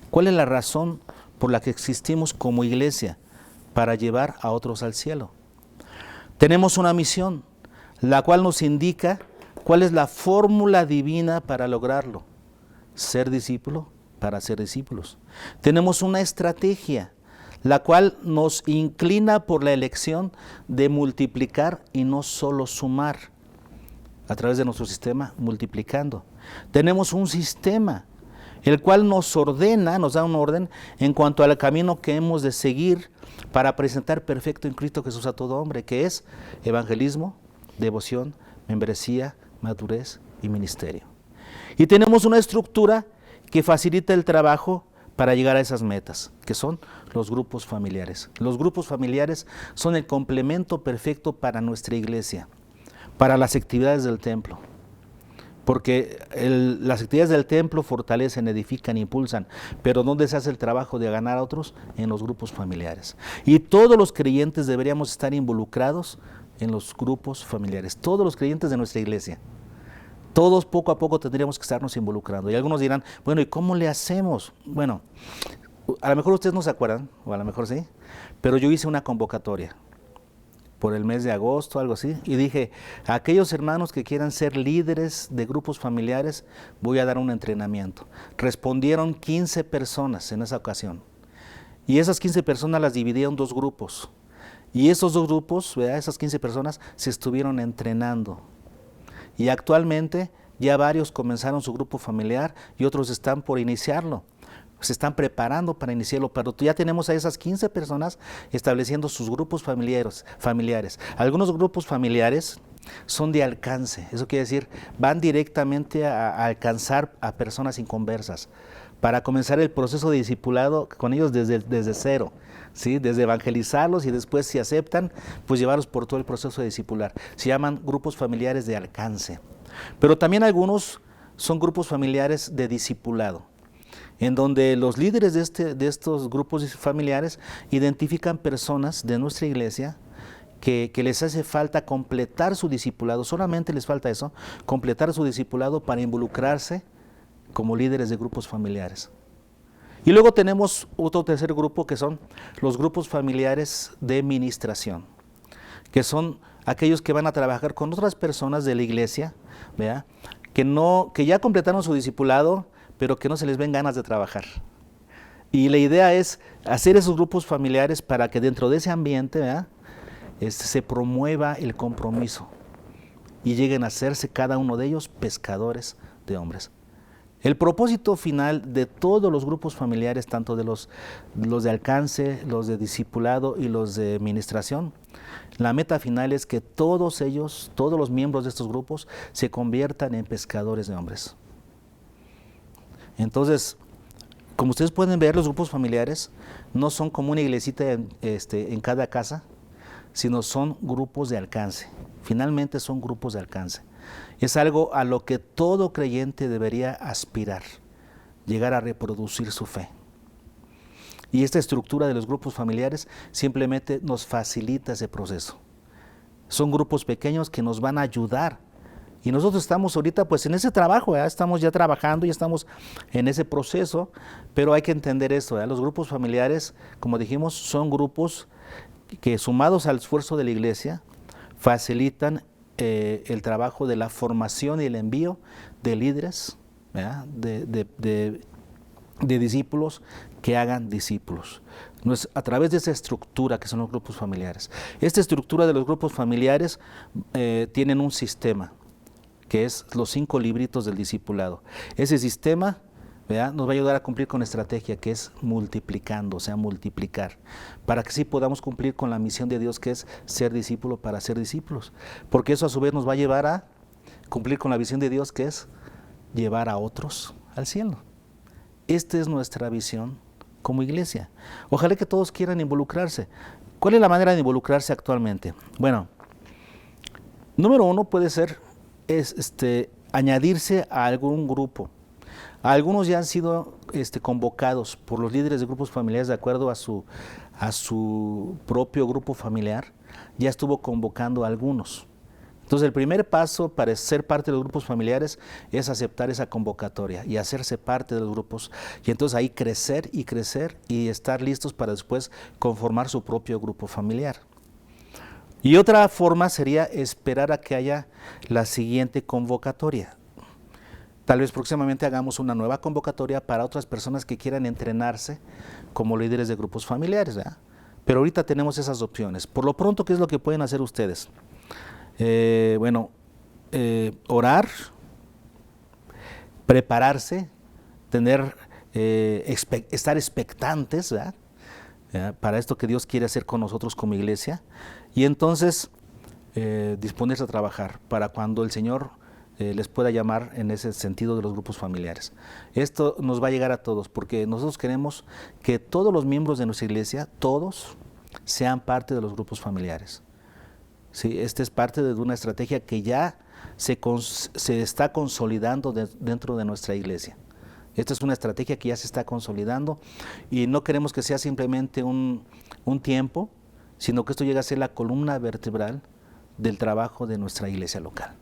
¿Cuál es la razón por la que existimos como iglesia? Para llevar a otros al cielo. Tenemos una misión, la cual nos indica cuál es la fórmula divina para lograrlo. Ser discípulo para ser discípulos. Tenemos una estrategia, la cual nos inclina por la elección de multiplicar y no solo sumar, a través de nuestro sistema, multiplicando. Tenemos un sistema, el cual nos ordena, nos da un orden en cuanto al camino que hemos de seguir para presentar perfecto en Cristo Jesús a todo hombre, que es evangelismo, devoción, membresía, madurez y ministerio. Y tenemos una estructura que facilita el trabajo para llegar a esas metas, que son los grupos familiares. Los grupos familiares son el complemento perfecto para nuestra iglesia, para las actividades del templo. Porque las actividades del templo fortalecen, edifican, impulsan, pero ¿dónde se hace el trabajo de ganar a otros? En los grupos familiares. Y todos los creyentes deberíamos estar involucrados en los grupos familiares, todos los creyentes de nuestra iglesia. Todos poco a poco tendríamos que estarnos involucrando. Y algunos dirán, bueno, ¿y cómo le hacemos? Bueno, a lo mejor ustedes no se acuerdan, o a lo mejor sí, pero yo hice una convocatoria por el mes de agosto, algo así, y dije, a aquellos hermanos que quieran ser líderes de grupos familiares, voy a dar un entrenamiento. Respondieron 15 personas en esa ocasión, y esas 15 personas las dividí en 2 grupos, y esos 2 grupos, ¿verdad? Esas 15 personas se estuvieron entrenando, y actualmente ya varios comenzaron su grupo familiar, y otros están por iniciarlo. Se están preparando para iniciarlo, pero ya tenemos a esas 15 personas estableciendo sus grupos familiares. Algunos grupos familiares son de alcance. Eso quiere decir, van directamente a alcanzar a personas inconversas, para comenzar el proceso de discipulado con ellos desde cero, ¿sí? Desde evangelizarlos y después, si aceptan, pues llevarlos por todo el proceso de discipular. Se llaman grupos familiares de alcance. Pero también algunos son grupos familiares de discipulado, en donde los líderes de estos grupos familiares identifican personas de nuestra iglesia que les hace falta completar su discipulado, solamente les falta eso, completar su discipulado para involucrarse como líderes de grupos familiares. Y luego tenemos otro tercer grupo, que son los grupos familiares de ministración, que son aquellos que van a trabajar con otras personas de la iglesia, ¿verdad? Que ya completaron su discipulado, pero que no se les ven ganas de trabajar. Y la idea es hacer esos grupos familiares para que dentro de ese ambiente, ¿verdad?, se promueva el compromiso y lleguen a hacerse cada uno de ellos pescadores de hombres. El propósito final de todos los grupos familiares, tanto de los de alcance, los de discipulado y los de ministración, la meta final es que todos ellos, todos los miembros de estos grupos, se conviertan en pescadores de hombres. Entonces, como ustedes pueden ver, los grupos familiares no son como una iglesita en cada casa, sino son grupos de alcance. Finalmente son grupos de alcance. Es algo a lo que todo creyente debería aspirar, llegar a reproducir su fe. Y esta estructura de los grupos familiares simplemente nos facilita ese proceso. Son grupos pequeños que nos van a ayudar. Y nosotros estamos ahorita pues en ese trabajo, ¿verdad? Estamos ya trabajando y estamos en ese proceso, pero hay que entender esto, ¿verdad? Los grupos familiares, como dijimos, son grupos que, sumados al esfuerzo de la iglesia, facilitan el trabajo de la formación y el envío de líderes, ¿verdad?, de discípulos que hagan discípulos. No es a través de esa estructura que son los grupos familiares. Esta estructura de los grupos familiares tienen un sistema, que es los 5 libritos del discipulado. Ese sistema, ¿verdad?, nos va a ayudar a cumplir con la estrategia, que es multiplicando, o sea, multiplicar, para que sí podamos cumplir con la misión de Dios, que es ser discípulo para ser discípulos, porque eso a su vez nos va a llevar a cumplir con la visión de Dios, que es llevar a otros al cielo. Esta es nuestra visión como iglesia. Ojalá que todos quieran involucrarse. ¿Cuál es la manera de involucrarse actualmente? Bueno, número 1 puede ser añadirse a algún grupo. Algunos ya han sido convocados por los líderes de grupos familiares de acuerdo a su propio grupo familiar. Ya estuvo convocando a algunos. Entonces el primer paso para ser parte de los grupos familiares es aceptar esa convocatoria y hacerse parte de los grupos. Y entonces ahí crecer y estar listos para después conformar su propio grupo familiar. Y otra forma sería esperar a que haya la siguiente convocatoria. Tal vez próximamente hagamos una nueva convocatoria para otras personas que quieran entrenarse como líderes de grupos familiares, ¿verdad? Pero ahorita tenemos esas opciones. Por lo pronto, ¿qué es lo que pueden hacer ustedes? Orar, prepararse, estar expectantes, ¿verdad?, para esto que Dios quiere hacer con nosotros como iglesia, y entonces disponerse a trabajar para cuando el Señor les pueda llamar en ese sentido de los grupos familiares. Esto nos va a llegar a todos, porque nosotros queremos que todos los miembros de nuestra iglesia, todos, sean parte de los grupos familiares. Sí, esta es parte de una estrategia que ya se está consolidando dentro de nuestra iglesia. Esta es una estrategia que ya se está consolidando y no queremos que sea simplemente un tiempo, sino que esto llegue a ser la columna vertebral del trabajo de nuestra iglesia local.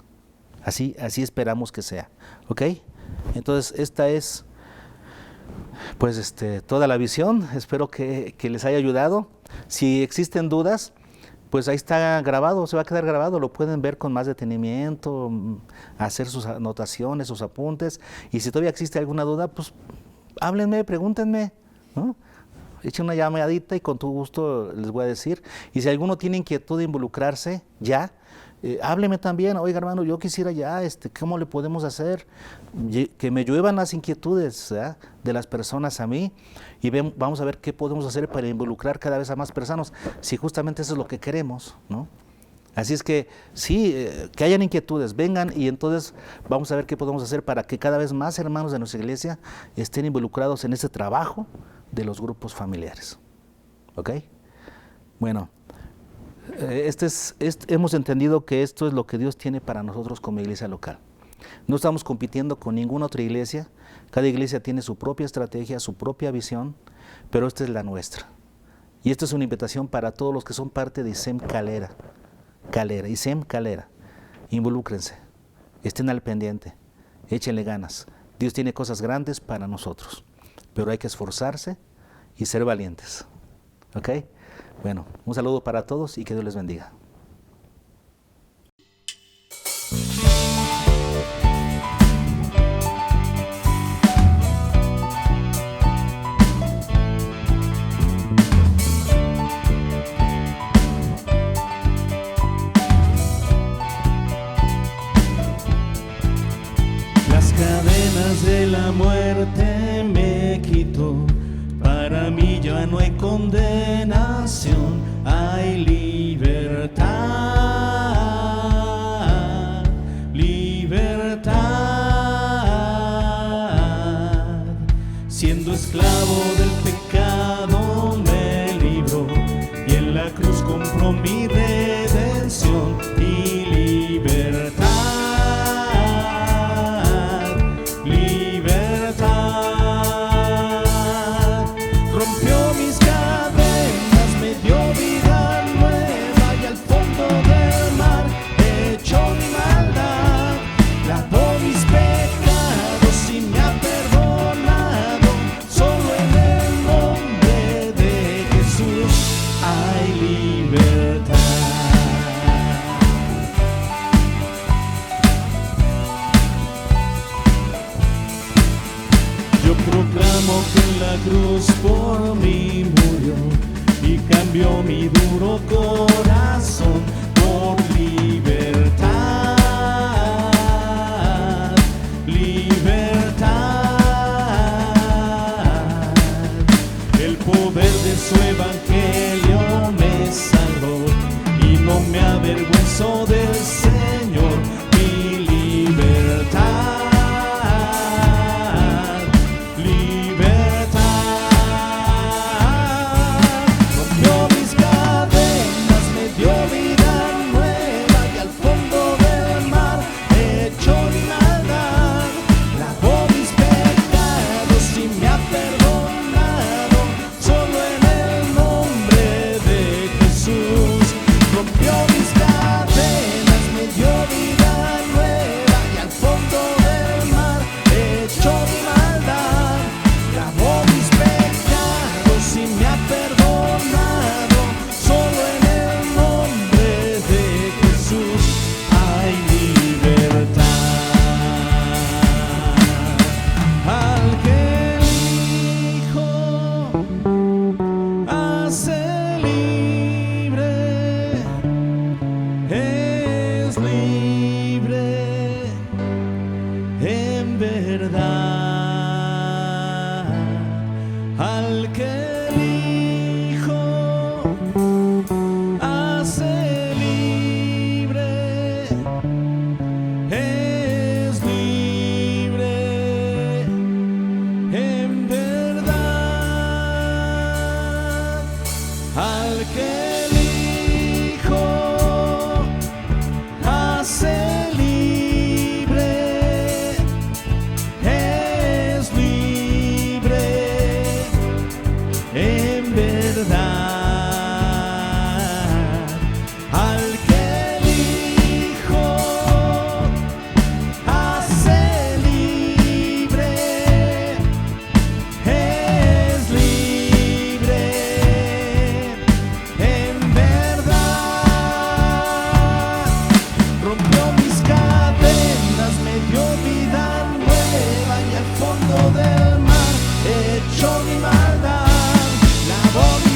Así esperamos que sea, ¿ok? Entonces esta es pues toda la visión. Espero que les haya ayudado. Si existen dudas, pues ahí está grabado, se va a quedar grabado, lo pueden ver con más detenimiento, hacer sus anotaciones, sus apuntes, y si todavía existe alguna duda, pues háblenme, pregúntenme, ¿no? Echen una llamadita y con todo gusto les voy a decir. Y si alguno tiene inquietud de involucrarse, ya, hábleme también. Oiga, hermano, yo quisiera ya, ¿cómo le podemos hacer? Que me lluevan las inquietudes, ¿verdad?, de las personas a mí, y vamos a ver qué podemos hacer para involucrar cada vez a más personas, si justamente eso es lo que queremos, ¿no? Así es que sí, que hayan inquietudes, vengan y entonces vamos a ver qué podemos hacer para que cada vez más hermanos de nuestra iglesia estén involucrados en ese trabajo de los grupos familiares. ¿Ok? Bueno, hemos entendido que esto es lo que Dios tiene para nosotros como iglesia local. No estamos compitiendo con ninguna otra iglesia, cada iglesia tiene su propia estrategia, su propia visión, pero esta es la nuestra. Y esta es una invitación para todos los que son parte de ISEM Calera. ISEM Calera, involúcrense, estén al pendiente, échenle ganas. Dios tiene cosas grandes para nosotros, pero hay que esforzarse y ser valientes. ¿Ok? Bueno, un saludo para todos y que Dios les bendiga. De la muerte me quitó, para mí ya no hay condenación, hay libertad, libertad. Siendo esclavo del pecado me libró y en la cruz compró mi redención y libertad. Cruz por mí murió y cambió mi duro corazón por libertad, libertad. El poder de su evangelio me salvó y no me avergüenzo del Señor, mi libertad. Del mar, hecho mi maldad, la voz